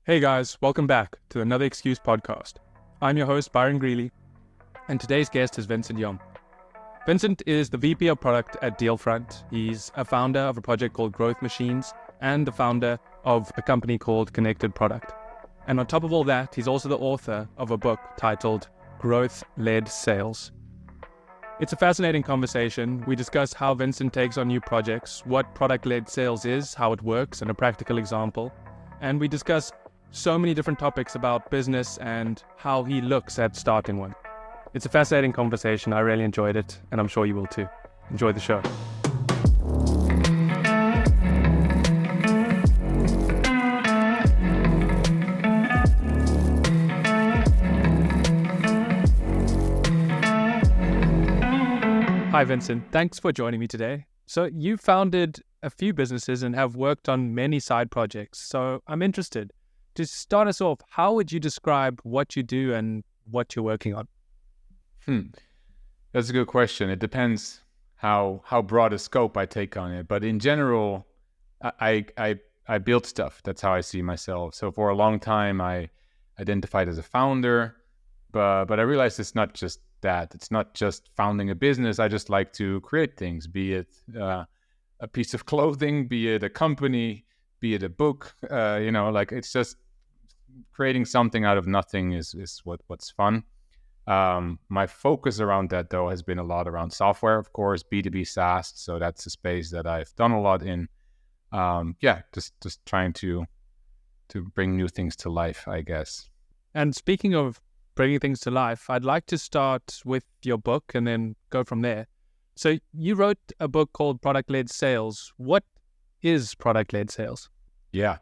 Hey guys, welcome back to another Excuse podcast. I'm your host, Byron Greeley, and today's guest is Vincent Jong. Vincent is the VP of Product at Dealfront. He's a founder of a project called Growth Machines and the founder of a company called Connected Product. And on top of all that, he's also the author of a book titled Growth-Led Sales. It's a fascinating conversation. We discuss how Vincent takes on new projects, what product-led sales is, how it works, and a practical example. And we discuss so many different topics about business and how he looks at starting one. It's a fascinating conversation. I really enjoyed it, and I'm sure you will too. Enjoy the show. Hi, Vincent. Thanks for joining me today. So you founded a few businesses and have worked on many side projects. So I'm interested. To start us off, how would you describe what you do and what you're working on? That's a good question. It depends how broad a scope I take on it. But in general, I build stuff. That's how I see myself. So for a long time, I identified as a founder, but I realized it's not just that. It's not just founding a business. I just like to create things, be it a piece of clothing, be it a company, be it a book. It's just creating something out of nothing is what's fun. My focus around that, though, has been a lot around software, of course, B2B SaaS. So that's a space that I've done a lot in. Just trying to bring new things to life, I guess. And speaking of bringing things to life, I'd like to start with your book and then go from there. So you wrote a book called Product-Led Sales. What is product-led sales? Yeah,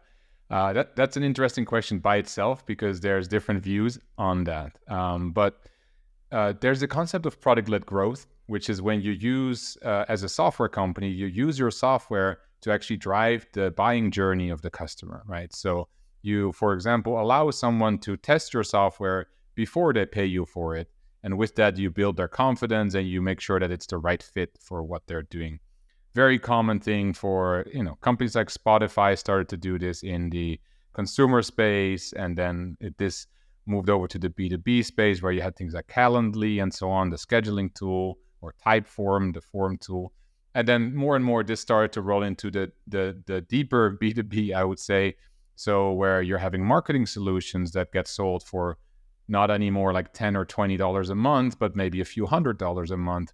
that's an interesting question by itself because there's different views on that. But there's a concept of product-led growth, which is when you use, as a software company, you use your software to actually drive the buying journey of the customer, right? So you, for example, allow someone to test your software before they pay you for it. And with that, you build their confidence and you make sure that it's the right fit for what they're doing. Very common thing for, companies like Spotify started to do this in the consumer space. And then this moved over to the B2B space where you had things like Calendly and so on, the scheduling tool, or Typeform, the form tool. And then more and more, this started to roll into the deeper B2B, I would say. So where you're having marketing solutions that get sold for not anymore like $10 or $20 a month, but maybe a few $100s a month.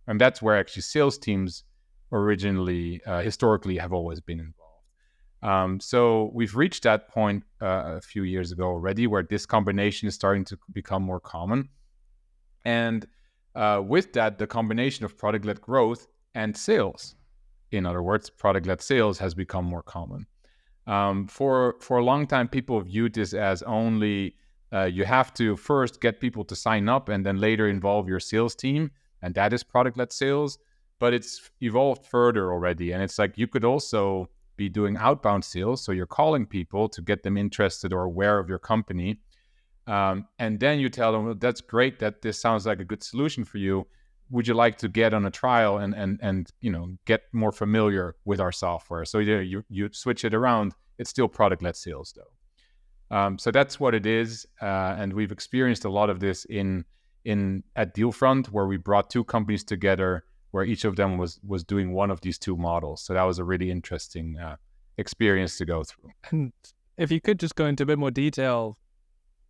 And that's where actually sales teams originally, historically, have always been involved. So we've reached that point a few years ago already where this combination is starting to become more common. And with that, the combination of product-led growth and sales, in other words, product-led sales has become more common. For a long time, people viewed this as only you have to first get people to sign up and then later involve your sales team. And that is product-led sales. But it's evolved further already. And it's like you could also be doing outbound sales. So you're calling people to get them interested or aware of your company. And then you tell them, well, that's great that this sounds like a good solution for you. Would you like to get on a trial and get more familiar with our software? So you switch it around. It's still product-led sales, though. So that's what it is. And we've experienced a lot of this at Dealfront, where we brought two companies together where each of them was doing one of these two models. So that was a really interesting experience to go through. And if you could just go into a bit more detail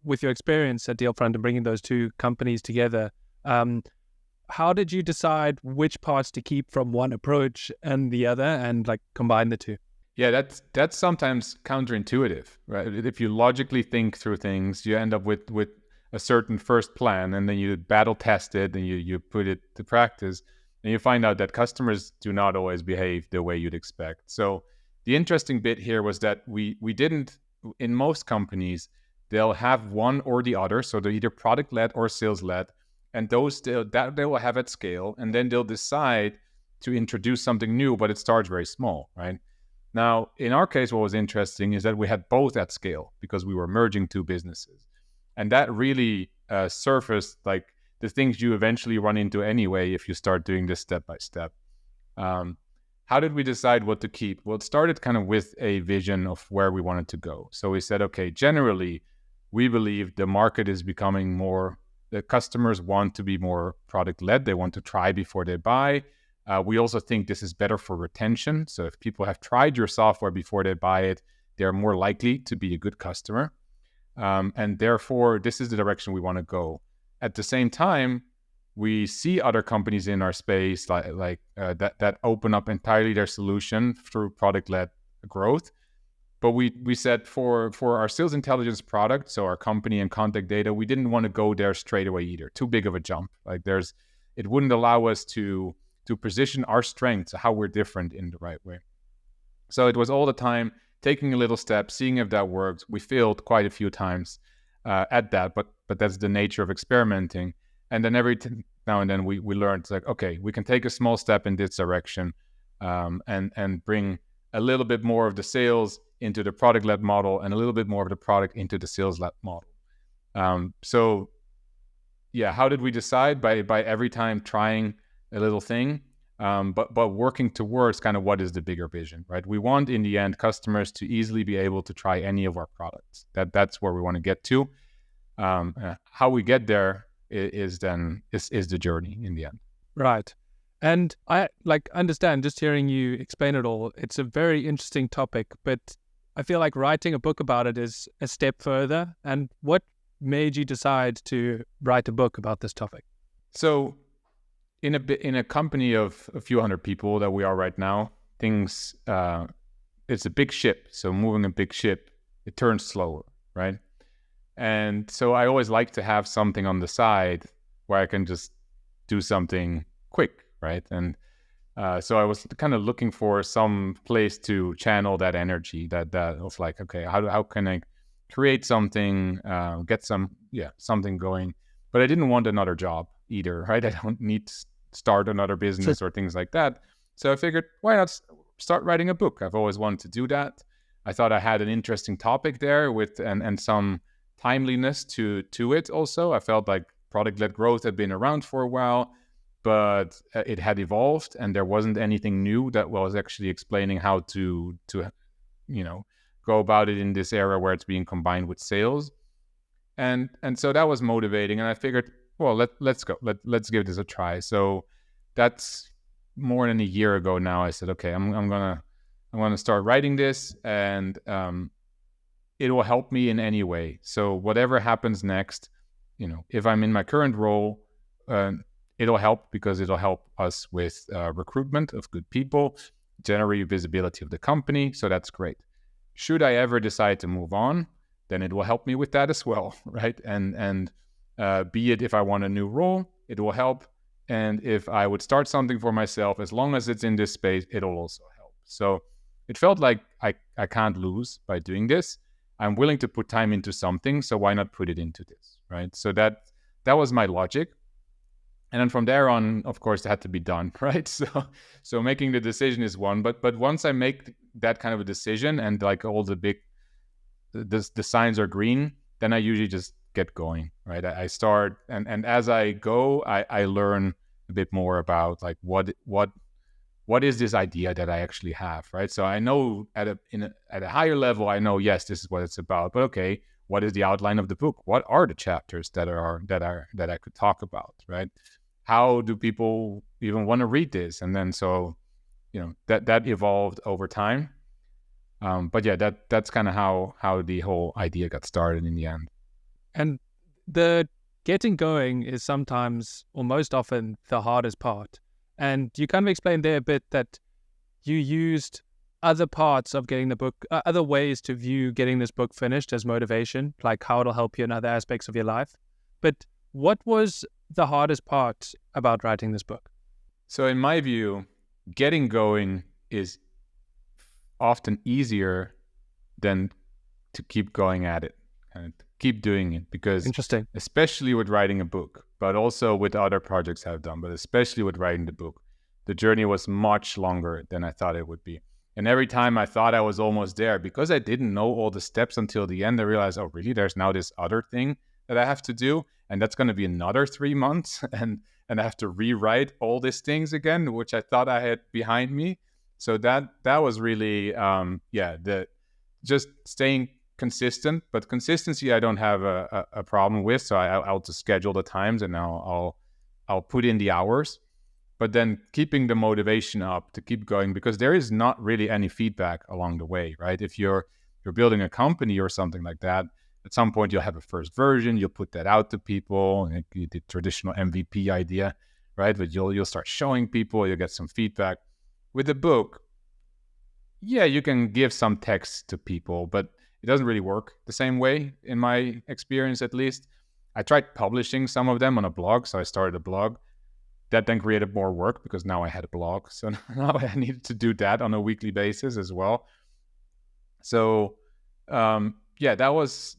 with your experience at Dealfront and bringing those two companies together, how did you decide which parts to keep from one approach and the other and combine the two? Yeah, that's sometimes counterintuitive, right? If you logically think through things, you end up with a certain first plan, and then you battle test it and you put it to practice. And you find out that customers do not always behave the way you'd expect. So the interesting bit here was that we didn't, in most companies, they'll have one or the other. So they're either product-led or sales-led. And those they will have at scale. And then they'll decide to introduce something new, but it starts very small, right? Now, in our case, what was interesting is that we had both at scale because we were merging two businesses. And that really surfaced the things you eventually run into anyway if you start doing this step by step. how did we decide what to keep? Well, it started kind of with a vision of where we wanted to go. So we said, okay, generally, we believe the market is becoming more, the customers want to be more product-led. They want to try before they buy. We also think this is better for retention. So if people have tried your software before they buy it, they're more likely to be a good customer. And therefore, this is the direction we want to go. At the same time, we see other companies in our space that open up entirely their solution through product-led growth. But we said for our sales intelligence product, so our company and contact data, we didn't want to go there straight away either. Too big of a jump. It wouldn't allow us to position our strengths, how we're different in the right way. So it was all the time taking a little step, seeing if that works. We failed quite a few times at that, but that's the nature of experimenting. And then now and then we learned, it's like, okay, we can take a small step in this direction and bring a little bit more of the sales into the product-led model and a little bit more of the product into the sales-led model. So yeah, how did we decide? By every time trying a little thing, but working towards kind of what is the bigger vision, right? We want in the end customers to easily be able to try any of our products. That's where we want to get to. How we get there is the journey in the end. Right. And I understand, just hearing you explain it all, it's a very interesting topic, but I feel like writing a book about it is a step further. And what made you decide to write a book about this topic? So in a company of a few hundred people that we are right now, it's a big ship. So moving a big ship, it turns slower, right? And so I always like to have something on the side where I can just do something quick, right? And so I was kind of looking for some place to channel that energy, that of like, okay, how can I create something, get something going? But I didn't want another job either, right? I don't need to start another business or things like that. So I figured, why not start writing a book? I've always wanted to do that. I thought I had an interesting topic there with and some timeliness to it also. I felt like product-led growth had been around for a while, but it had evolved and there wasn't anything new that was actually explaining how to go about it in this era where it's being combined with sales. And so that was motivating, and I figured, well, let's go. Let's give this a try. So that's more than a year ago now. I said, okay, I'm gonna start writing this, and it will help me in any way. So whatever happens next, if I'm in my current role, it'll help because it'll help us with recruitment of good people, generate visibility of the company. So that's great. Should I ever decide to move on, then it will help me with that as well, right? And be it if I want a new role, it will help. And if I would start something for myself, as long as it's in this space, it'll also help. So it felt like I can't lose by doing this. I'm willing to put time into something, so why not put it into this, right? So that was my logic. And then from there on, of course, it had to be done, right? So making the decision is one, but once I make that kind of a decision and like all the signs are green, then I usually just get going, right? I start, and as I go, I learn a bit more about like what is this idea that I actually have, right? So I know at a higher level, I know, yes, this is what it's about, but okay, what is the outline of the book? What are the chapters that I could talk about, right? How do people even want to read this? And then so, that evolved over time. But yeah, that's kind of how the whole idea got started in the end. And the getting going is sometimes, or most often, the hardest part. And you kind of explained there a bit that you used other parts of getting the book, other ways to view getting this book finished as motivation, like how it'll help you in other aspects of your life. But what was the hardest part about writing this book? So in my view, getting going is often easier than to keep going at it and keep doing it, because Interesting. especially with writing a book, but also with other projects I've done, but especially with writing the book, the journey was much longer than I thought it would be. And every time I thought I was almost there, because I didn't know all the steps until the end, I realized, oh, really? There's now this other thing that I have to do, and that's going to be another 3 months, and I have to rewrite all these things again, which I thought I had behind me. So that was really the just staying consistent. But consistency I don't have a problem with, so I'll just schedule the times and I'll put in the hours. But then keeping the motivation up to keep going, because there is not really any feedback along the way, right? If you're building a company or something like that, at some point you'll have a first version, you'll put that out to people, the traditional MVP idea, right? But you'll start showing people, you'll get some feedback. With a book, yeah, you can give some text to people, but it doesn't really work the same way, in my experience at least. I tried publishing some of them on a blog, so I started a blog. That then created more work because now I had a blog. So now I needed to do that on a weekly basis as well. So that was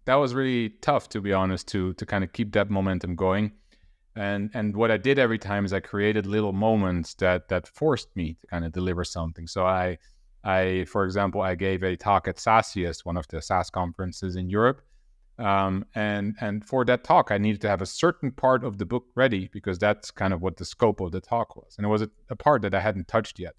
really tough, to be honest, to kind of keep that momentum going. And what I did every time is I created little moments that forced me to kind of deliver something. So I for example, I gave a talk at SaaSiest, one of the SaaS conferences in Europe. And for that talk, I needed to have a certain part of the book ready because that's kind of what the scope of the talk was. And it was a part that I hadn't touched yet.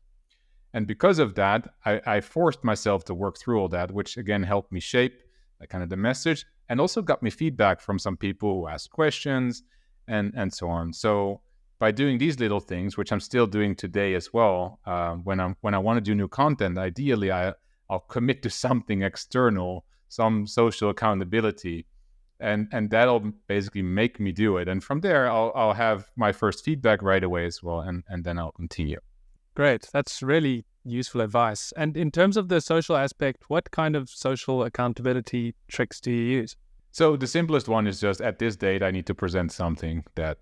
And because of that, I forced myself to work through all that, which again helped me shape kind of the message and also got me feedback from some people who asked questions and so on. So by doing these little things, which I'm still doing today as well, when I want to do new content, ideally I'll commit to something external, some social accountability, and that'll basically make me do it. And from there, I'll have my first feedback right away as well, and then I'll continue. Great. That's really useful advice. And in terms of the social aspect, what kind of social accountability tricks do you use? So the simplest one is just at this date, I need to present something that,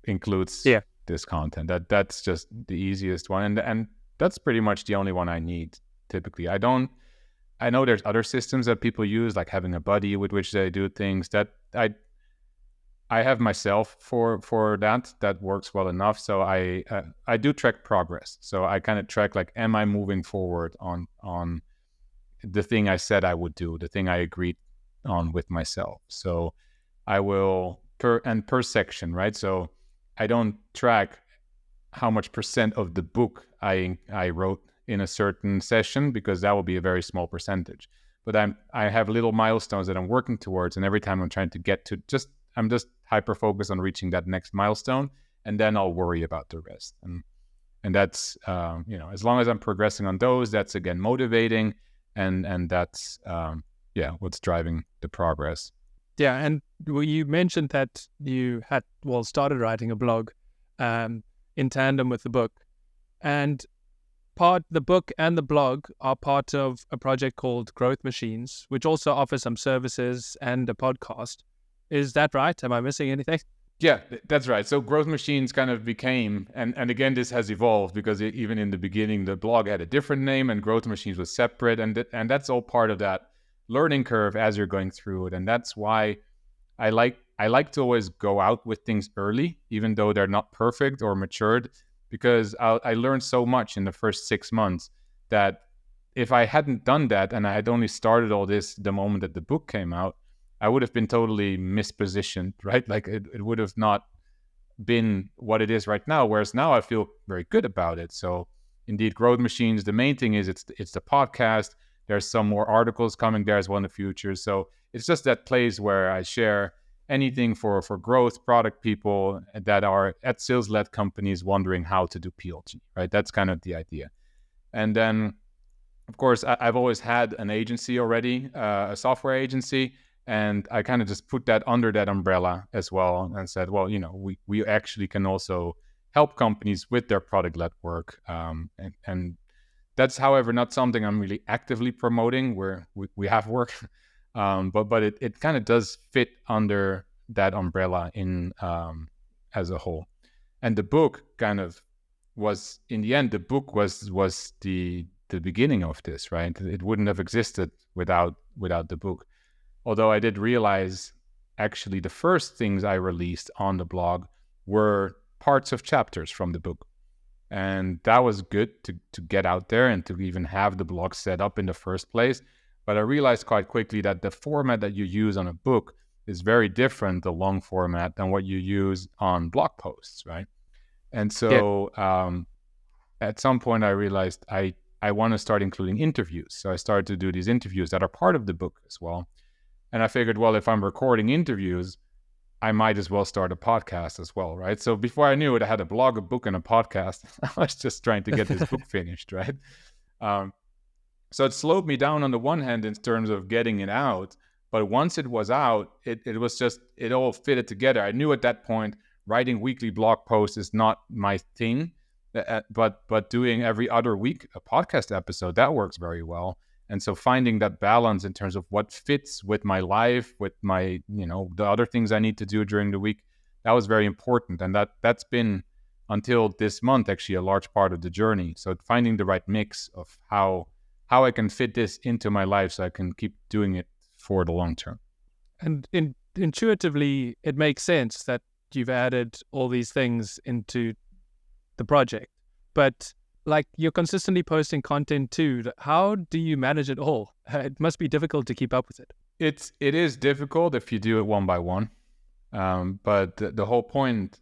includes this content. That's just the easiest one. And that's pretty much the only one I need typically. I know there's other systems that people use, like having a buddy with which they do things. That I have myself for that works well enough. So I do track progress. So I kind of track, like, am I moving forward on the thing I said I would do, the thing I agreed on with myself. So I will per section, right? So I don't track how much percent of the book I wrote in a certain session, because that will be a very small percentage. But I have little milestones that I'm working towards, and every time I'm trying to get to I'm just hyper focused on reaching that next milestone, and then I'll worry about the rest. And that's as long as I'm progressing on those, that's again motivating, and that's what's driving the progress. Yeah, and you mentioned that you had started writing a blog in tandem with the book, and the book and the blog are part of a project called Growth Machines, which also offers some services and a podcast. Is that right? Am I missing anything? Yeah, that's right. So Growth Machines kind of became, and again, this has evolved, because even in the beginning, the blog had a different name and Growth Machines was separate. And that's all part of that learning curve as you're going through it. And that's why I like to always go out with things early, even though they're not perfect or matured, because I learned so much in the first 6 months that if I hadn't done that and I had only started all this the moment that the book came out, I would have been totally mispositioned, right? Like it would have not been what it is right now. Whereas now I feel very good about it. So indeed, Growth Machines, the main thing is it's the podcast. There's some more articles coming there as well in the future. So it's just that place where I share anything for growth product people that are at sales-led companies wondering how to do PLG, right? That's kind of the idea. And then, of course, I've always had an agency already, a software agency, and I kind of just put that under that umbrella as well and said, well, we actually can also help companies with their product-led work. And that's, however, not something I'm really actively promoting, where we have work. But it kind of does fit under that umbrella in as a whole. And the book kind of was, in the end, the book was the beginning of this, right? It wouldn't have existed without the book. Although I did realize, actually, the first things I released on the blog were parts of chapters from the book. And that was good to get out there and to even have the blog set up in the first place. But I realized quite quickly that the format that you use on a book is very different, the long format, than what you use on blog posts, right? And so at some point I realized I want to start including interviews. So I started to do these interviews that are part of the book as well. And I figured, well, if I'm recording interviews, I might as well start a podcast as well, right? So before I knew it, I had a blog, a book, and a podcast. I was just trying to get this book finished, right? So it slowed me down on the one hand in terms of getting it out. But once it was out, it was just, it all fitted together. I knew at that point, writing weekly blog posts is not my thing. But doing every other week a podcast episode, that works very well. And so finding that balance in terms of what fits with my life, with my, the other things I need to do during the week, that was very important. And that's been, until this month, actually a large part of the journey. So finding the right mix of how I can fit this into my life so I can keep doing it for the long term. And intuitively, it makes sense that you've added all these things into the project. But like, you're consistently posting content too. How do you manage it all? It must be difficult to keep up with it. It is difficult if you do it one by one. But the whole point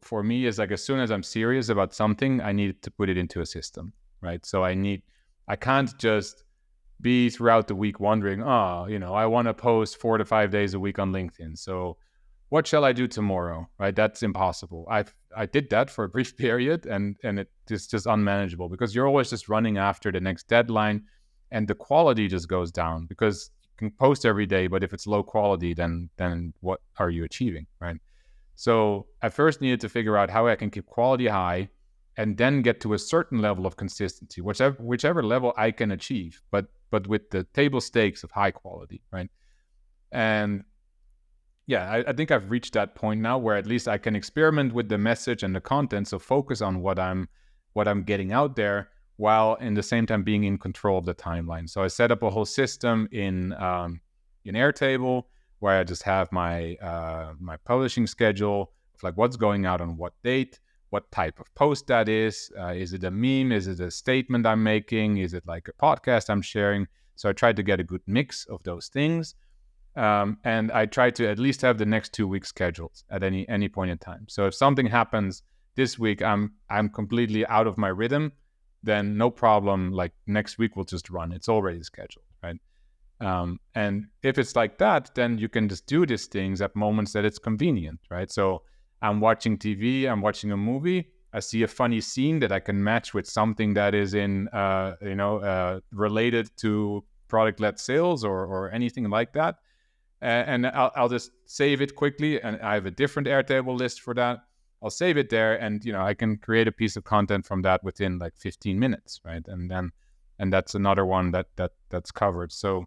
for me is, like, as soon as I'm serious about something, I need to put it into a system, right? So I can't just be throughout the week wondering, I want to post 4 to 5 days a week on LinkedIn. So what shall I do tomorrow, right? That's impossible. I did that for a brief period, and it's just unmanageable because you're always just running after the next deadline, and the quality just goes down because you can post every day, but if it's low quality, then what are you achieving, right? So I first needed to figure out how I can keep quality high and then get to a certain level of consistency, whichever level I can achieve, but with the table stakes of high quality, right? And yeah, I think I've reached that point now where at least I can experiment with the message and the content, so focus on what I'm getting out there, while in the same time being in control of the timeline. So I set up a whole system in Airtable where I just have my my publishing schedule of like what's going out on what date, what type of post that is. Is it a meme? Is it a statement I'm making? Is it like a podcast I'm sharing? So I tried to get a good mix of those things. And I try to at least have the next 2 weeks scheduled at any point in time. So if something happens this week, I'm completely out of my rhythm, then no problem. Like, next week we'll just run. It's already scheduled, right? And if it's like that, then you can just do these things at moments that it's convenient, right? So I'm watching TV, I'm watching a movie, I see a funny scene that I can match with something that is in, related to product-led sales or anything like that. And I'll just save it quickly, and I have a different Airtable list for that. I'll save it there, and I can create a piece of content from that within like 15 minutes, right? And that's another one that's covered. So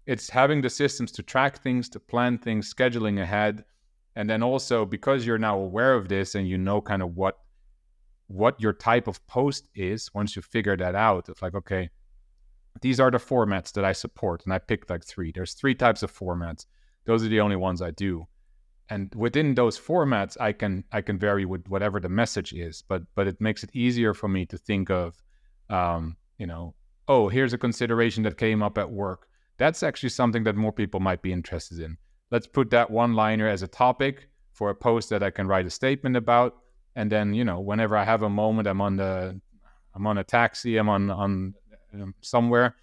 it's having the systems to track things, to plan things, scheduling ahead, and then also because you're now aware of this and kind of what your type of post is. Once you figure that out, it's like, okay, these are the formats that I support. And I picked like 3. There's 3 types of formats. Those are the only ones I do. And within those formats, I can vary with whatever the message is. But it makes it easier for me to think of, here's a consideration that came up at work. That's actually something that more people might be interested in. Let's put that one-liner as a topic for a post that I can write a statement about. And then, whenever I have a moment, I'm on a taxi, I'm on somewhere,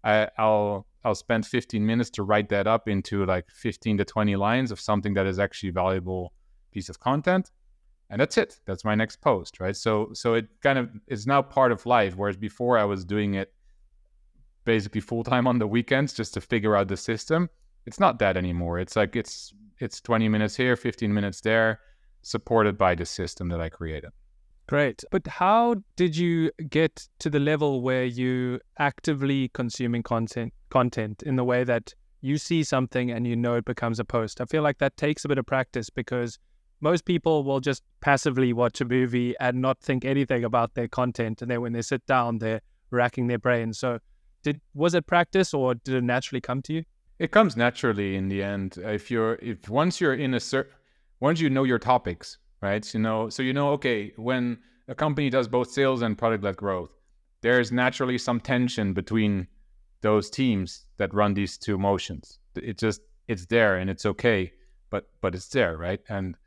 I'll spend 15 minutes to write that up into like 15 to 20 lines of something that is actually valuable piece of content, and that's it. That's my next post, right? So it kind of is now part of life, whereas before I was doing it basically full time on the weekends just to figure out the system. It's not that anymore. It's like it's 20 minutes here, 15 minutes there, supported by the system that I created. Great. But how did you get to the level where you actively consuming content in the way that you see something and it becomes a post? I feel like that takes a bit of practice because most people will just passively watch a movie and not think anything about their content. And then when they sit down, they're racking their brains. So was it practice or did it naturally come to you? It comes naturally in the end. Once you know your topics, right? Okay, when a company does both sales and product-led growth, there's naturally some tension between those teams that run these 2 motions. It's there and it's okay, but it's there, right? And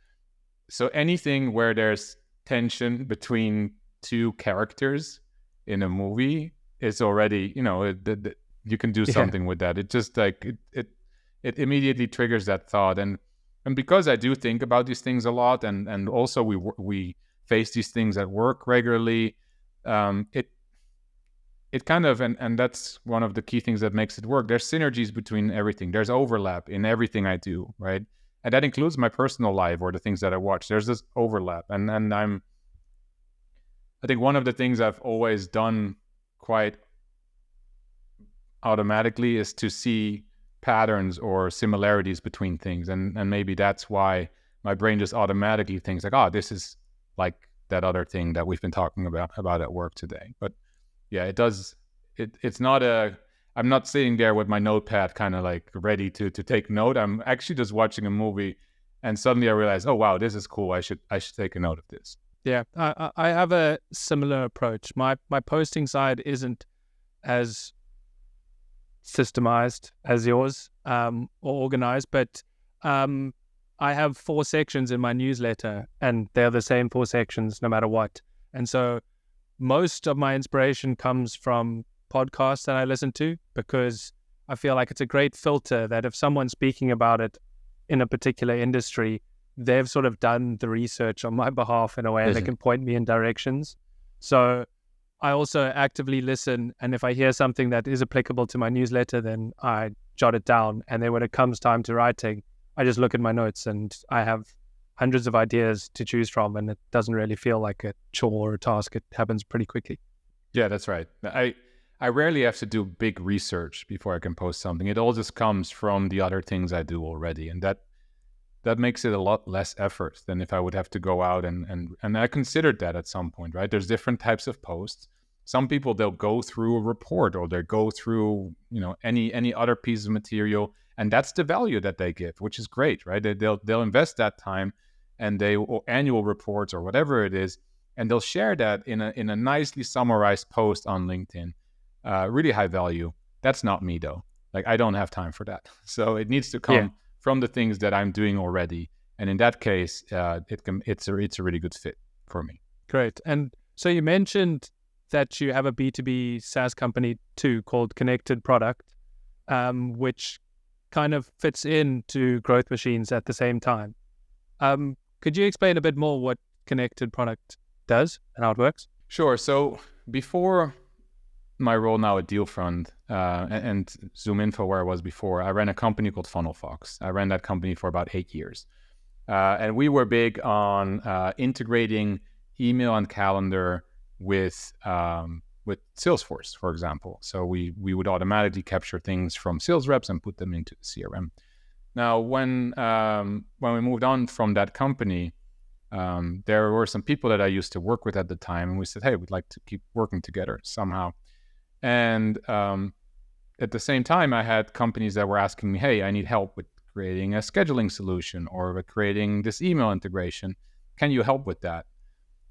so anything where there's tension between two characters in a movie, it's already, you can do Yeah. something with that. It just like it immediately triggers that thought. And because I do think about these things a lot, and also we face these things at work regularly, it kind of, and that's one of the key things that makes it work. There's synergies between everything. There's overlap in everything I do, right? And that includes my personal life or the things that I watch. There's this overlap. And I think one of the things I've always done quite automatically is to see patterns or similarities between things. And maybe that's why my brain just automatically thinks like, oh, this is like that other thing that we've been talking about at work today. But yeah, it does. It's not I'm not sitting there with my notepad kind of like ready to take note. I'm actually just watching a movie, and suddenly I realize, oh wow, this is cool. I should take a note of this. Yeah, I have a similar approach. My posting side isn't as systemized as yours or organized, but I have 4 sections in my newsletter, and they're the same 4 sections no matter what. And so most of my inspiration comes from podcasts that I listen to, because I feel like it's a great filter that if someone's speaking about it in a particular industry, they've sort of done the research on my behalf in a way, and they can point me in directions. So I also actively listen, and if I hear something that is applicable to my newsletter, then I jot it down. And then when it comes time to writing, I just look at my notes, and I have hundreds of ideas to choose from, and it doesn't really feel like a chore or a task. It happens pretty quickly. Yeah, that's right. I rarely have to do big research before I can post something. It all just comes from the other things I do already, and that makes it a lot less effort than if I would have to go out and I considered that at some point, right? There's different types of posts. Some people, they'll go through a report, or they'll go through, any other piece of material, and that's the value that they give, which is great, right? They'll invest that time, and or annual reports or whatever it is, and they'll share that in a nicely summarized post on LinkedIn. Really high value. That's not me though. Like, I don't have time for that. So it needs to come from the things that I'm doing already, and in that case, it's a really good fit for me. Great. And so you mentioned that you have a B2B SaaS company too called Connected Product, which kind of fits into Growth Machines at the same time. Could you explain a bit more what Connected Product does and how it works? Sure. So before my role now at Dealfront and ZoomInfo, where I was before, I ran a company called FunnelFox. I ran that company for about 8 years. And we were big on integrating email and calendar with Salesforce, for example. So we would automatically capture things from sales reps and put them into the CRM. Now, when we moved on from that company, there were some people that I used to work with at the time, and we said, hey, we'd like to keep working together somehow. And at the same time, I had companies that were asking me, hey, I need help with creating a scheduling solution or with creating this email integration. Can you help with that?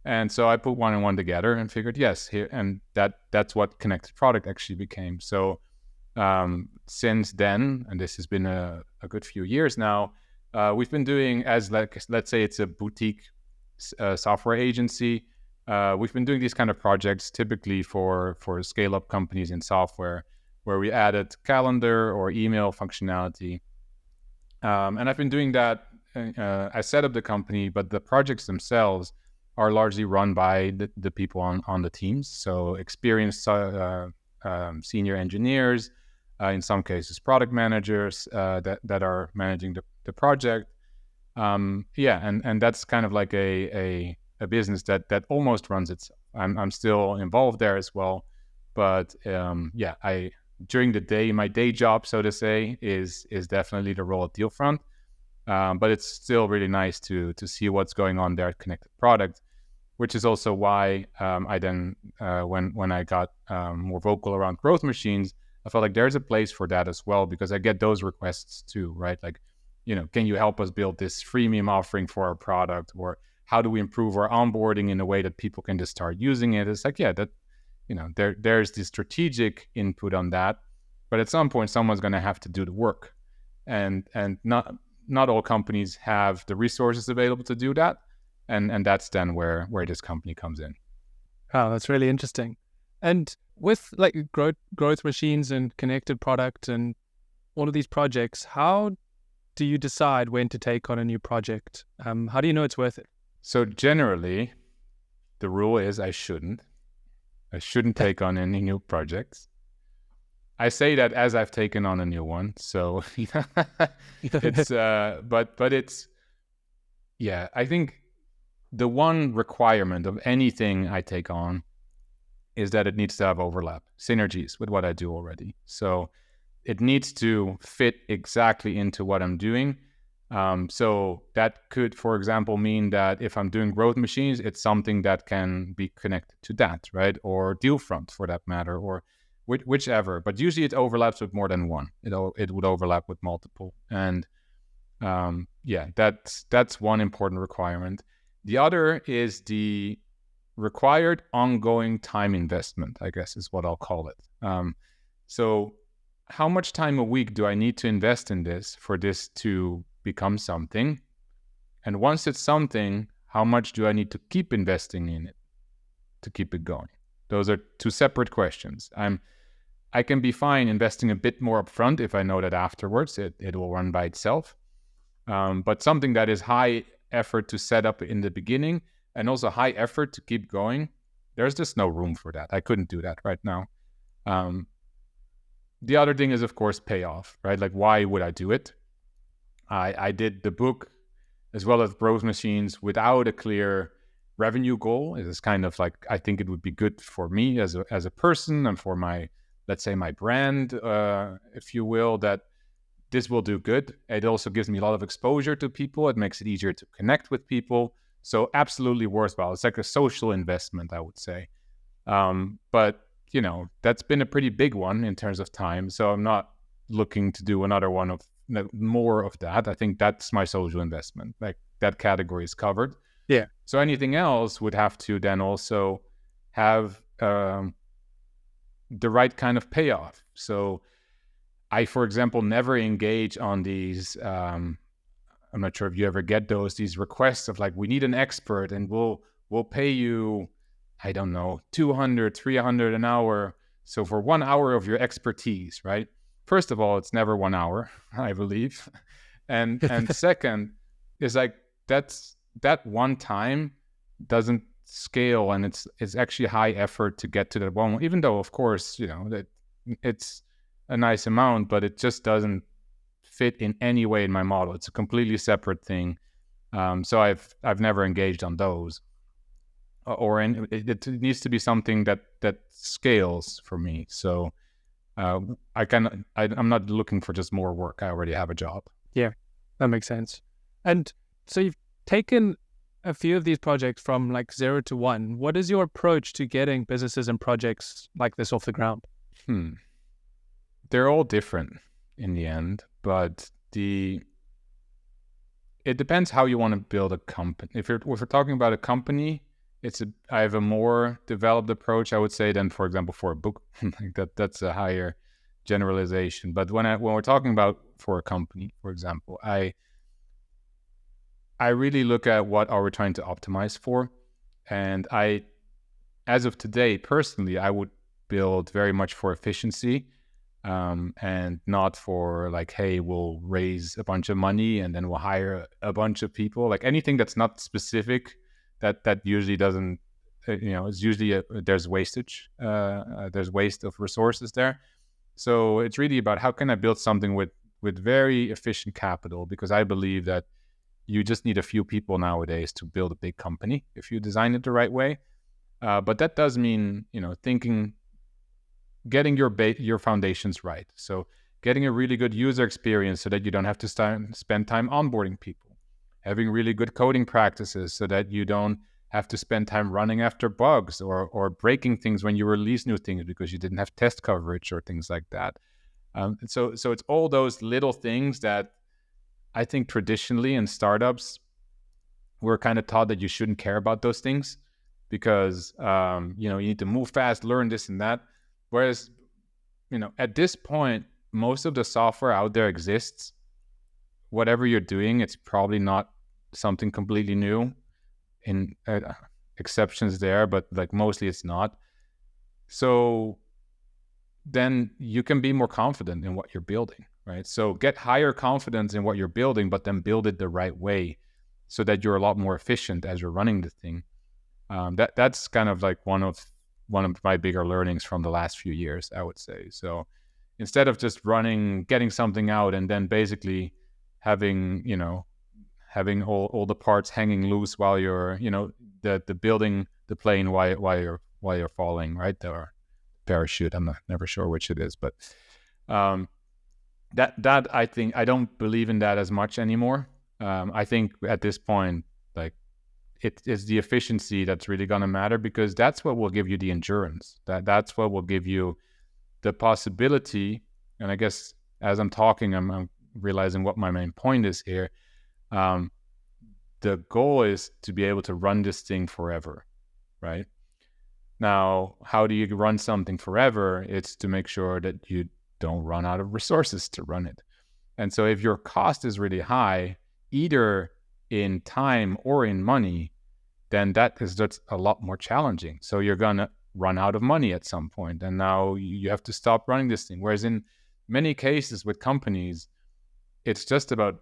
And so I put one and one together and figured, yes, here, and that's what Connected Product actually became. So since then, and this has been a good few years now, we've been doing, as let's say it's a boutique software agency. We've been doing these kind of projects typically for scale-up companies in software, where we added calendar or email functionality. And I've been doing that. I set up the company, but the projects themselves are largely run by the people on the teams. So experienced senior engineers, in some cases product managers that are managing the project. And that's kind of like a business that almost runs itself. I'm still involved there as well, but I during the day, my day job, so to say, is definitely the role at Dealfront. But it's still really nice to see what's going on there at Connected Product, which is also why I then when I got more vocal around Growth Machines, I felt like there's a place for that as well, because I get those requests too, right? Like, can you help us build this freemium offering for our product, or how do we improve our onboarding in a way that people can just start using it? It's like, there's the strategic input on that, but at some point someone's going to have to do the work, and not all companies have the resources available to do that, and that's then where this company comes in. Oh, that's really interesting. And with like growth machines and connected product and all of these projects, how do you decide when to take on a new project? How do you know it's worth it? So generally, the rule is I shouldn't take on any new projects. I say that as I've taken on a new one. So it's but it's, yeah, I think the one requirement of anything I take on is that it needs to have overlap, synergies with what I do already. So it needs to fit exactly into what I'm doing. So that could, for example, mean that if I'm doing growth machines, it's something that can be connected to that, right? Or Dealfront for that matter, or whichever. But usually it overlaps with more than one. It would overlap with multiple. And yeah, that's one important requirement. The other is the required ongoing time investment, I guess is what I'll call it. So how much time a week do I need to invest in this for this to become something? And once it's something, how much do I need to keep investing in it to keep it going? Those are two separate questions. I can be fine investing a bit more upfront if I know that afterwards it will run by itself. But something that is high effort to set up in the beginning and also high effort to keep going, there's just no room for that. I couldn't do that right now. The other thing is, of course, payoff, right? Like, why would I do it? I did the book as well as growth machines without a clear revenue goal. It is kind of like, I think it would be good for me as a person and for my, let's say, my brand, if you will, that this will do good. It also gives me a lot of exposure to people. It makes it easier to connect with people. So absolutely worthwhile. It's like a social investment, I would say. But, you know, that's been a pretty big one in terms of time. So I'm not looking to do another one of more of that. I think that's my social investment. Like, that category is covered. Yeah. So anything else would have to then also have the right kind of payoff. So I, for example, never engage on these, I'm not sure if you ever get these requests of like, we need an expert and we'll pay you, I don't know, 200, 300 an hour. So for 1 hour of your expertise, right? First of all, it's never 1 hour, I believe. And second is like, that one time doesn't scale, and it's actually high effort to get to that one, even though, of course, you know, that it's a nice amount, but it just doesn't fit in any way in my model. It's a completely separate thing. So I've never engaged on those, or it needs to be something that scales for me. So I'm not looking for just more work. I already have a job. Yeah, that makes sense. And so you've taken a few of these projects from like 0 to 1. What is your approach to getting businesses and projects like this off the ground? They're all different in the end, but it depends how you want to build a company. If we're talking about a company, I have a more developed approach, I would say, than, for example, for a book. That's a higher generalization. But when we're talking about for a company, for example, I really look at what are we trying to optimize for, and as of today, personally, I would build very much for efficiency. And not for like, hey, we'll raise a bunch of money and then we'll hire a bunch of people. Like, anything that's not specific, that usually doesn't, it's usually there's wastage. There's waste of resources there. So it's really about how can I build something with very efficient capital, because I believe that you just need a few people nowadays to build a big company if you design it the right way. But that does mean, getting your foundations right. So getting a really good user experience so that you don't have to spend time onboarding people. Having really good coding practices so that you don't have to spend time running after bugs or breaking things when you release new things because you didn't have test coverage or things like that. So it's all those little things that I think traditionally in startups, we're kind of taught that you shouldn't care about those things because, you need to move fast, learn this and that. Whereas, at this point, most of the software out there exists. Whatever you're doing, it's probably not something completely new. exceptions there, but like mostly it's not. So then you can be more confident in what you're building, right? So get higher confidence in what you're building, but then build it the right way so that you're a lot more efficient as you're running the thing. That's kind of like one of my bigger learnings from the last few years, I would say. So instead of just getting something out and then basically having all the parts hanging loose while you're, the building the plane while you're falling, right? Or parachute. I'm never sure which it is, but that I think I don't believe in that as much anymore. I think at this point, like it is the efficiency that's really going to matter, because that's what will give you the endurance. That's what will give you the possibility. And I guess as I'm talking, I'm realizing what my main point is here. The goal is to be able to run this thing forever, right? Now, how do you run something forever? It's to make sure that you don't run out of resources to run it. And so if your cost is really high, either in time or in money, then that's a lot more challenging. So you're going to run out of money at some point, and now you have to stop running this thing. Whereas in many cases with companies, it's just about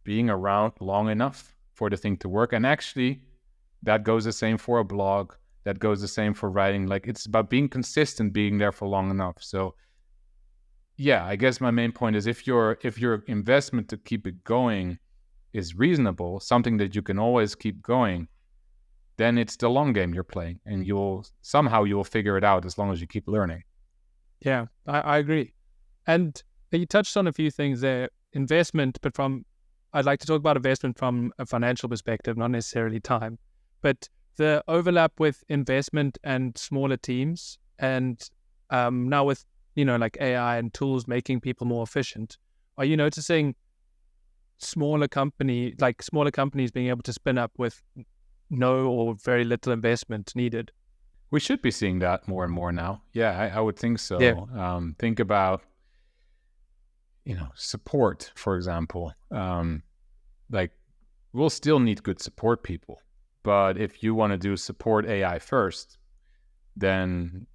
being around long enough for the thing to work. And actually, that goes the same for a blog. That goes the same for writing. Like, it's about being consistent, being there for long enough. So yeah, I guess my main point is if your investment to keep it going is reasonable, something that you can always keep going, then it's the long game you're playing, and you will figure it out as long as you keep learning. Yeah, I agree. And you touched on a few things there, investment, but I'd like to talk about investment from a financial perspective, not necessarily time, but the overlap with investment and smaller teams, and now with, like AI and tools making people more efficient, are you noticing smaller companies being able to spin up with no or very little investment needed? We should be seeing that more and more now. Yeah, I would think so. Yeah. Think about, support, for example. Like, we'll still need good support people. But if you want to do support AI first, then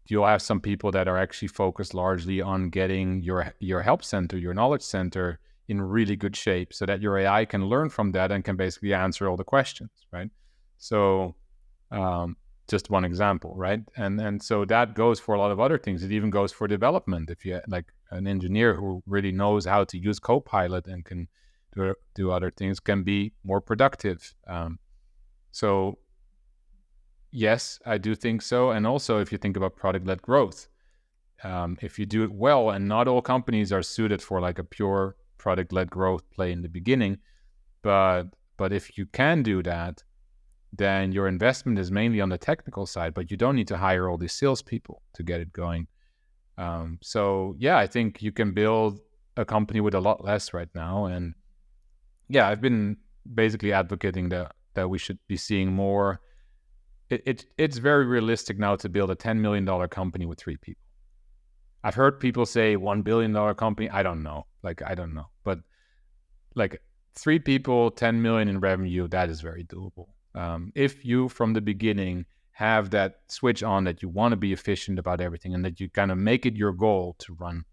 you'll have some people that are actually focused largely on getting your help center, your knowledge center in really good shape, so that your AI can learn from that and can basically answer all the questions, right? So just one example, right? And so that goes for a lot of other things. It even goes for development. If you like an engineer who really knows how to use Copilot and can do other things, can be more productive. So yes, I do think so. And also, if you think about product-led growth, if you do it well, and not all companies are suited for like a pure product-led growth play in the beginning, but if you can do that, then your investment is mainly on the technical side, but you don't need to hire all these salespeople to get it going. So yeah, I think you can build a company with a lot less right now. And yeah, I've been basically advocating that we should be seeing more. It's very realistic now to build a $10 million company with 3 people. I've heard people say $1 billion company. I don't know. But like 3 people, 10 million in revenue, that is very doable. If you from the beginning have that switch on, that you want to be efficient about everything, and that you kind of make it your goal to run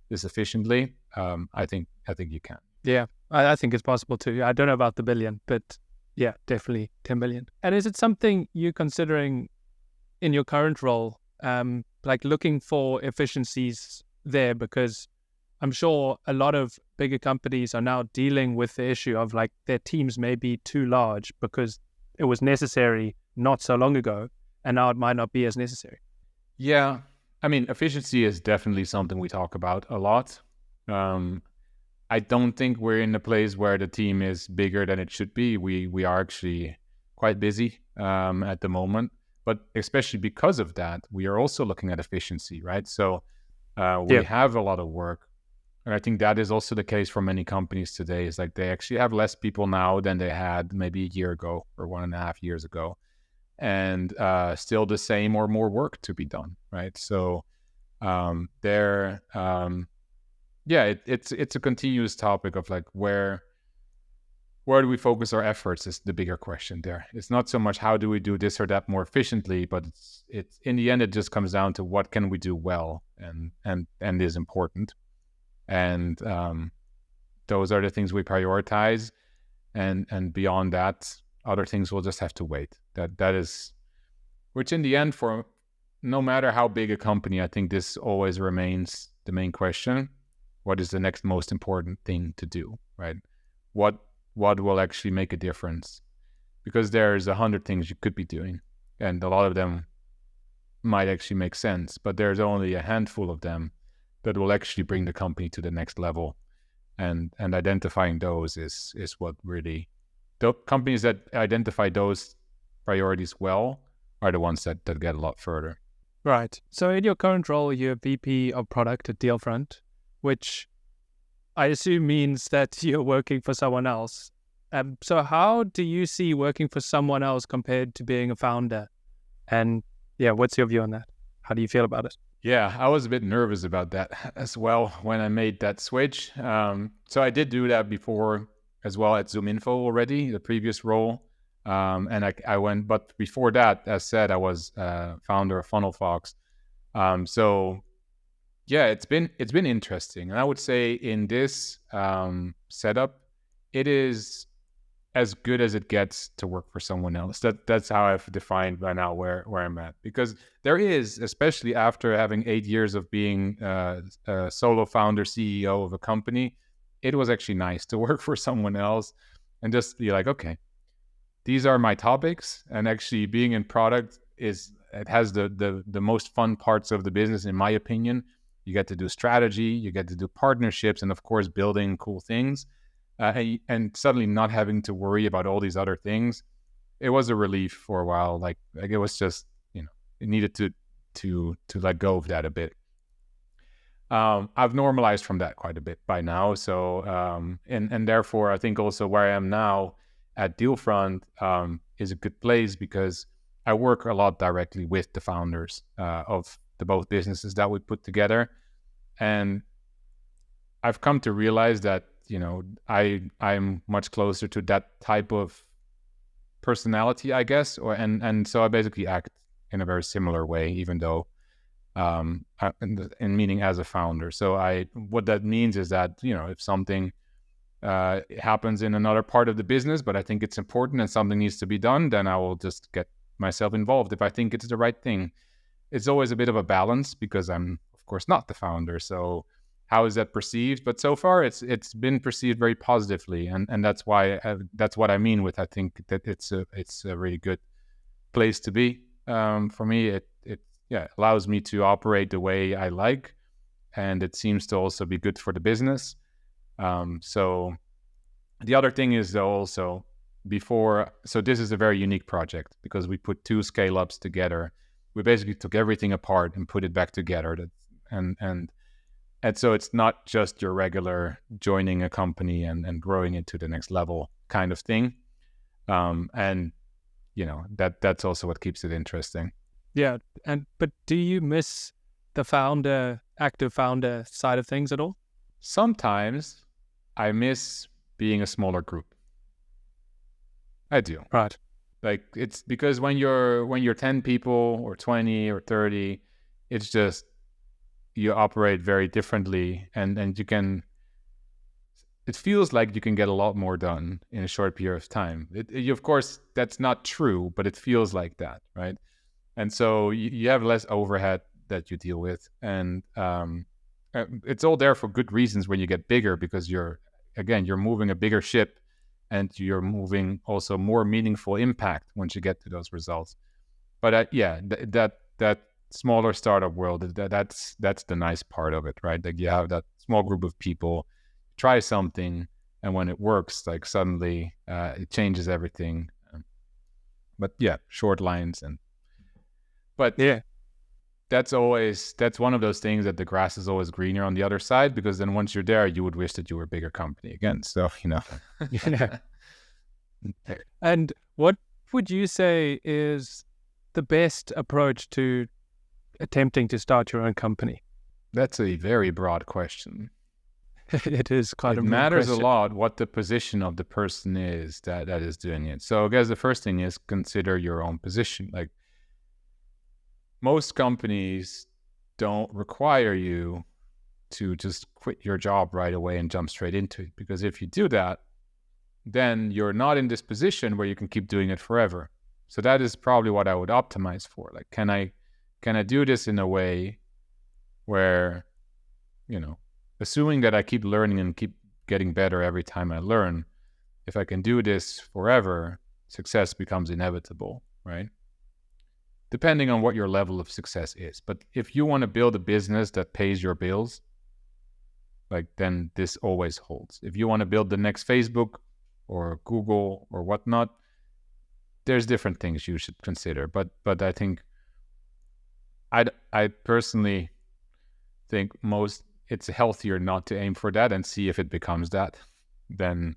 this efficiently, I think you can. Yeah, I think it's possible too. I don't know about the billion, but yeah, definitely 10 million. And is it something you're considering in your current role, like looking for efficiencies there? Because I'm sure a lot of bigger companies are now dealing with the issue of like their teams may be too large because it was necessary not so long ago, and now it might not be as necessary. Yeah, I mean, efficiency is definitely something we talk about a lot. I don't think we're in a place where the team is bigger than it should be. We are actually quite busy at the moment, but especially because of that, we are also looking at efficiency, right? So we have a lot of work. And I think that is also the case for many companies today. Is like they actually have less people now than they had maybe a year ago or 1.5 years ago, and still the same or more work to be done, right? So it's a continuous topic of like where where do we focus our efforts is the bigger question there. It's not so much how do we do this or that more efficiently, but it's in the end, it just comes down to what can we do well and is important. And those are the things we prioritize. And beyond that, other things will just have to wait. That is, which in the end, for no matter how big a company, I think this always remains the main question. What is the next most important thing to do, right? What will actually make a difference? Because there's 100 things you could be doing, and a lot of them might actually make sense, but there's only a handful of them that will actually bring the company to the next level. And identifying those is what really, the companies that identify those priorities well are the ones that get a lot further. Right. So in your current role, you're VP of product at Dealfront, which I assume means that you're working for someone else. So how do you see working for someone else compared to being a founder? And yeah, what's your view on that? How do you feel about it? Yeah, I was a bit nervous about that as well when I made that switch. So I did do that before as well at ZoomInfo already, the previous role. And I went, but before that, as said, I was founder of FunnelFox. So yeah, it's been interesting. And I would say in this setup, it is as good as it gets to work for someone else. That's how I've defined by now where I'm at. Because there is, especially after having 8 years of being a solo founder, CEO of a company, it was actually nice to work for someone else and just be like, okay, these are my topics. And actually being in product it has the most fun parts of the business, in my opinion. You get to do strategy, you get to do partnerships, and of course, building cool things. And suddenly not having to worry about all these other things, it was a relief for a while. Like it was just, it needed to let go of that a bit. I've normalized from that quite a bit by now. So, and therefore, I think also where I am now at Dealfront is a good place because I work a lot directly with the founders of the both businesses that we put together. And I've come to realize that, I'm much closer to that type of personality, I guess, and so I basically act in a very similar way, even though in meaning as a founder. So what that means is that, if something happens in another part of the business, but I think it's important and something needs to be done, then I will just get myself involved if I think it's the right thing. It's always a bit of a balance because I'm, of course, not the founder. So how is that perceived? But so far, it's been perceived very positively, and that's why that's what I mean with I think that it's a really good place to be for me. It allows me to operate the way I like, and it seems to also be good for the business. So the other thing is though also so this is a very unique project because we put two scale-ups together. We basically took everything apart and put it back together. And so it's not just your regular joining a company and growing it to the next level kind of thing. And that's also what keeps it interesting. Yeah. But do you miss the active founder side of things at all? Sometimes I miss being a smaller group. I do. Right. Like it's because when you're 10 people or 20 or 30, it's just you operate very differently and it feels like you can get a lot more done in a short period of time. Of course, that's not true, but it feels like that, right? And so you have less overhead that you deal with. And it's all there for good reasons when you get bigger because you're moving a bigger ship and you're moving also more meaningful impact once you get to those results. But that smaller startup world, that's the nice part of it, right? Like you have that small group of people, try something, and when it works, like suddenly it changes everything. But yeah, short lines but yeah, that's one of those things that the grass is always greener on the other side, because then once you're there, you would wish that you were a bigger company again. So yeah. And what would you say is the best approach to attempting to start your own company? That's a very broad question. It is quite It a matters a question. lot what the position of the person is that is doing it. So I guess the first thing is consider your own position. Like most companies don't require you to just quit your job right away and jump straight into it. Because if you do that, then you're not in this position where you can keep doing it forever. So that is probably what I would optimize for. Like, can I do this in a way where, assuming that I keep learning and keep getting better every time I learn, if I can do this forever, success becomes inevitable, right? Depending on what your level of success is. But if you want to build a business that pays your bills, then this always holds. If you want to build the next Facebook or Google or whatnot, there's different things you should consider. But I think I personally think it's healthier not to aim for that and see if it becomes that than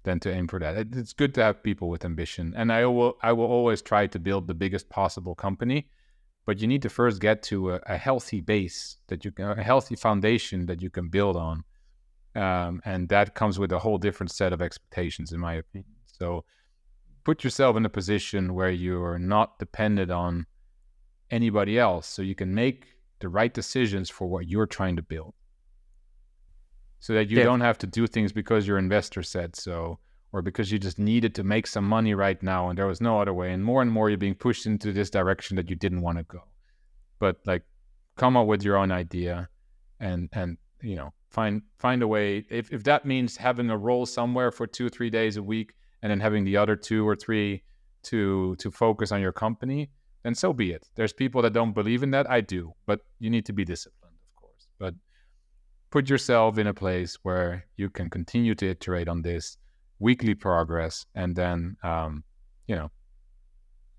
to aim for that. It's good to have people with ambition, and I will always try to build the biggest possible company. But you need to first get to a healthy base a healthy foundation that you can build on, and that comes with a whole different set of expectations, in my opinion. So put yourself in a position where you are not dependent on anybody else, so you can make the right decisions for what you're trying to build, so that you don't have to do things because your investor said so, or because you just needed to make some money right now and there was no other way. And more you're being pushed into this direction that you didn't want to go. But come up with your own idea and find a way. If that means having a role somewhere for 2-3 days a week and then having the other 2 or 3 to focus on your company, then so be it. There's people that don't believe in that. I do, but you need to be disciplined, of course. But put yourself in a place where you can continue to iterate on this weekly progress, and then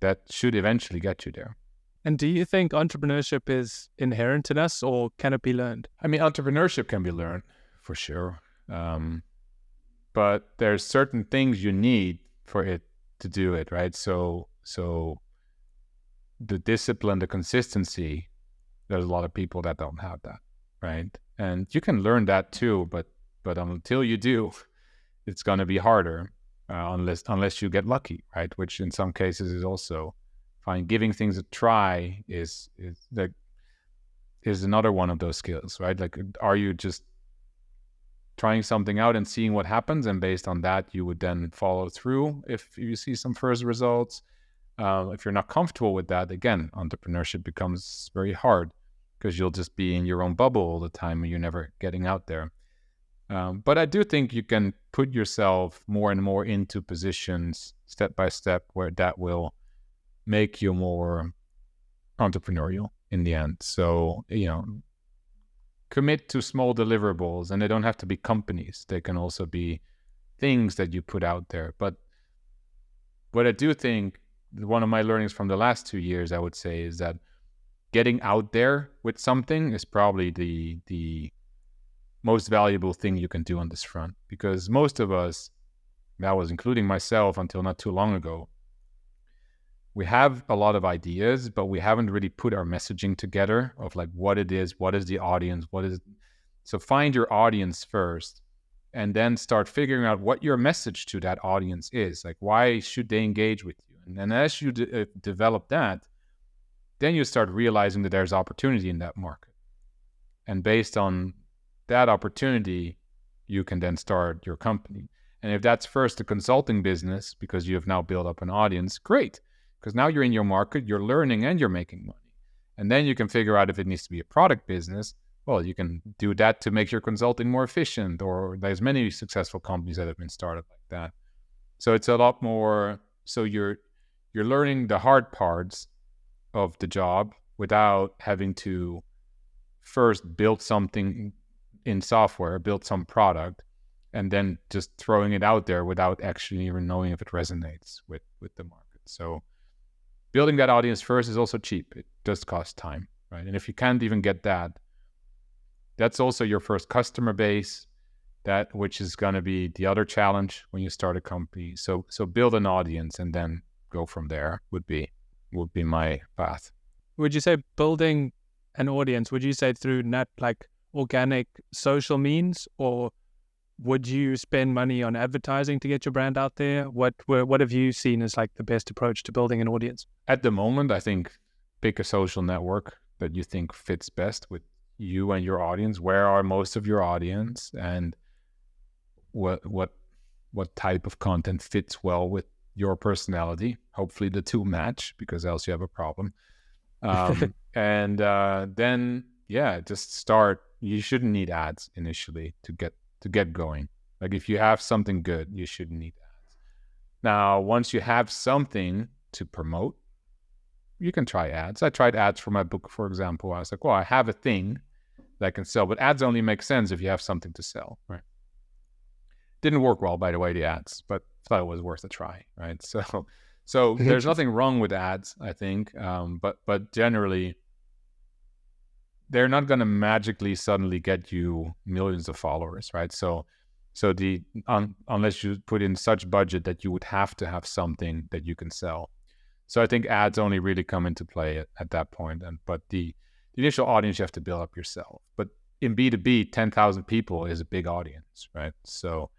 that should eventually get you there. And do you think entrepreneurship is inherent in us, or can it be learned? I mean, entrepreneurship can be learned for sure, but there's certain things you need for it to do it, right? So the discipline, the consistency, there's a lot of people that don't have that, right? And you can learn that too, but until you do, it's going to be harder unless you get lucky, right? Which in some cases is also fine. Giving things a try is another one of those skills, right? Are you just trying something out and seeing what happens, and based on that, you would then follow through if you see some first results. If you're not comfortable with that, again, entrepreneurship becomes very hard because you'll just be in your own bubble all the time and you're never getting out there. But I do think you can put yourself more and more into positions step by step where that will make you more entrepreneurial in the end. So, commit to small deliverables, and they don't have to be companies. They can also be things that you put out there. But what I do think, one of my learnings from the last 2 years, I would say, is that getting out there with something is probably the most valuable thing you can do on this front. Because most of us, that was including myself until not too long ago, we have a lot of ideas, but we haven't really put our messaging together of what it is, what is the audience, so find your audience first, and then start figuring out what your message to that audience is. Why should they engage with you? And then as you develop that, then you start realizing that there's opportunity in that market. And based on that opportunity, you can then start your company. And if that's first a consulting business, because you have now built up an audience, great. Because now you're in your market, you're learning, and you're making money. And then you can figure out if it needs to be a product business. Well, you can do that to make your consulting more efficient, or there's many successful companies that have been started like that. So it's a lot more, so you're learning the hard parts of the job without having to first build something in software, build some product, and then just throwing it out there without actually even knowing if it resonates with the market. So building that audience first is also cheap. It does cost time, right? And if you can't even get that, that's also your first customer base, which is going to be the other challenge when you start a company. So build an audience and then go from there would be my path. Would you say building an audience, would you say through organic social means, or would you spend money on advertising to get your brand out there? What have you seen as like the best approach to building an audience? At the moment, I think pick a social network that you think fits best with you and your audience. Where are most of your audience, and what type of content fits well with your personality? Hopefully the two match, because else you have a problem. And then just start. You shouldn't need ads initially to get going. Like if you have something good, you shouldn't need ads. Now, once you have something to promote, you can try ads. I tried ads for my book, for example. I was like, well, I have a thing that I can sell, but ads only make sense if you have something to sell, right? Didn't work well, by the way, the ads, but thought it was worth a try, right? So there's nothing wrong with ads, I think, but generally, they're not going to magically suddenly get you millions of followers, right? So unless you put in such budget that you would have to have something that you can sell. So I think ads only really come into play at that point. But the initial audience you have to build up yourself. But in B2B, 10,000 people is a big audience, right? So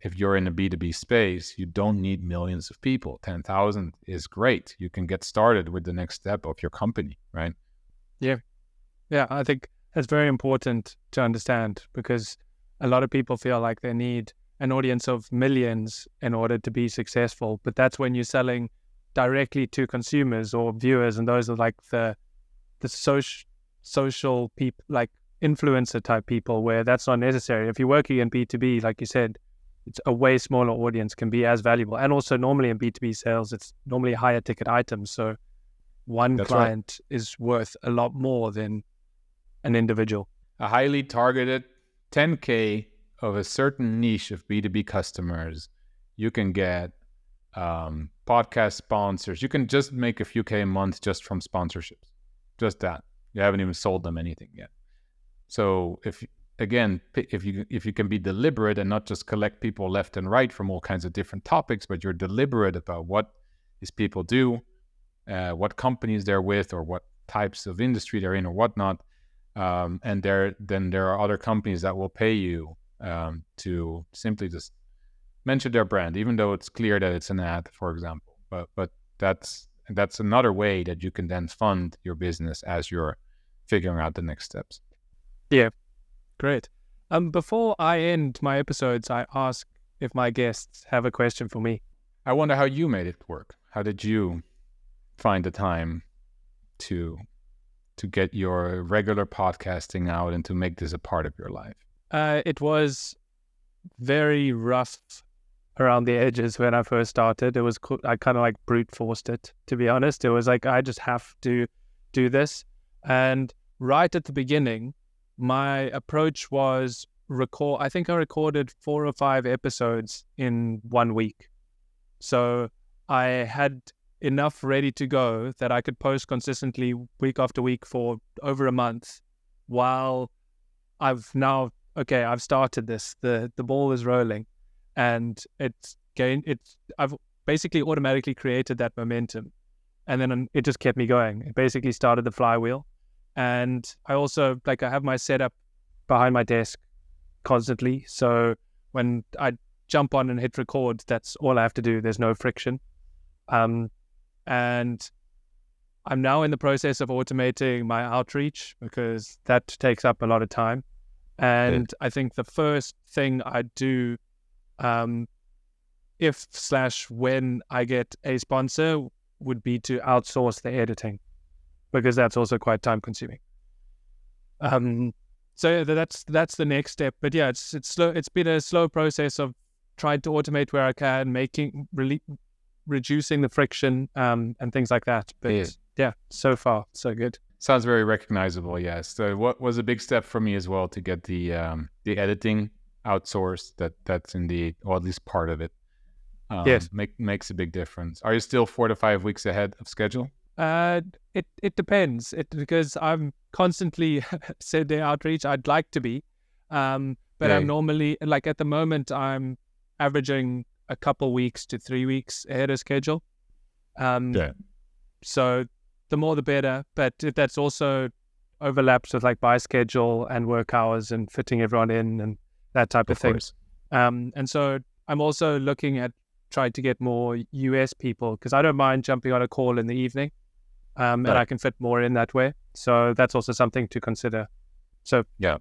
if you're in a B2B space, you don't need millions of people. 10,000 is great. You can get started with the next step of your company, right? Yeah, I think that's very important to understand, because a lot of people feel like they need an audience of millions in order to be successful. But that's when you're selling directly to consumers or viewers, and those are like the social people, like influencer type people, where that's not necessary. If you're working in B2B, like you said, it's a way smaller audience can be as valuable. And also normally in B2B sales, it's normally higher ticket items. So one client is worth a lot more than an individual. A highly targeted 10K of a certain niche of B2B customers, you can get podcast sponsors. You can just make a few K a month just from sponsorships. Just that. You haven't even sold them anything yet. So if you can be deliberate and not just collect people left and right from all kinds of different topics, but you're deliberate about what these people do, what companies they're with, or what types of industry they're in, or whatnot. And there are other companies that will pay you to simply just mention their brand, even though it's clear that it's an ad, for example. But that's another way that you can then fund your business as you're figuring out the next steps. Yeah, great. Before I end my episodes, I ask if my guests have a question for me. I wonder how you made it work. How did you find the time to get your regular podcasting out and to make this a part of your life? It was very rough around the edges when I first started. It was I kind of like brute forced it, to be honest. It was like, I just have to do this. And right at the beginning, my approach was I think I recorded 4 or 5 episodes in 1 week. So I had enough ready to go that I could post consistently week after week for over a month, while I've started this. The ball is rolling, and I've basically automatically created that momentum, and then it just kept me going. It basically started the flywheel. And I also I have my setup behind my desk constantly, so when I jump on and hit record, that's all I have to do. There's no friction. And I'm now in the process of automating my outreach, because that takes up a lot of time. And I think the first thing I do, when I get a sponsor, would be to outsource the editing, because that's also quite time consuming. So that's the next step. But yeah, it's slow. It's been a slow process of trying to automate where I can, reducing the friction and things like that. But yeah, so far so good. Sounds very recognizable. Yes. So what was a big step for me as well to get the editing outsourced. That's indeed, or at least part of it. Yes, makes a big difference. Are you still 4 to 5 weeks ahead of schedule? It depends. Because I'm constantly sending outreach. I'd like to be, but I'm normally, like at the moment, I'm averaging a couple weeks to 3 weeks ahead of schedule. So the more the better. But that's also overlaps with like buy schedule and work hours and fitting everyone in and that type of thing. course. And so I'm also looking at trying to get more US people because I don't mind jumping on a call in the evening, and Right. I can fit more in that way. So that's also something to consider. So yeah.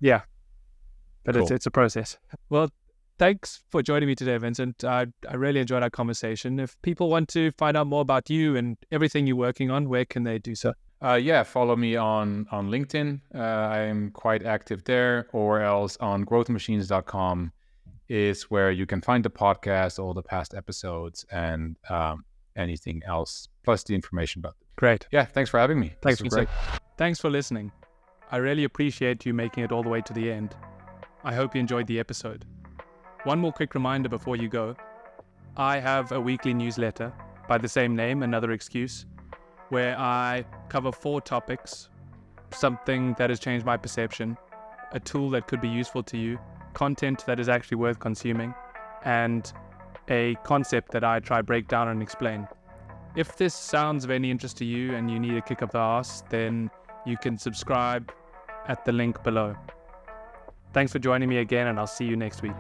But Cool. it's a process. Well, thanks for joining me today, Vincent. I really enjoyed our conversation. If people want to find out more about you and everything you're working on, where can they do so? Follow me on LinkedIn. I'm quite active there, or else on growthmachines.com is where you can find the podcast, all the past episodes, and anything else, plus the information about it. Great. Yeah, thanks for having me. Thanks, This was Vincent. Thanks for listening. I really appreciate you making it all the way to the end. I hope you enjoyed the episode. One more quick reminder before you go. I have a weekly newsletter by the same name, Another Excuse, where I cover 4 topics, something that has changed my perception, a tool that could be useful to you, content that is actually worth consuming, and a concept that I try break down and explain. If this sounds of any interest to you and you need a kick up the arse, then you can subscribe at the link below. Thanks for joining me again, and I'll see you next week.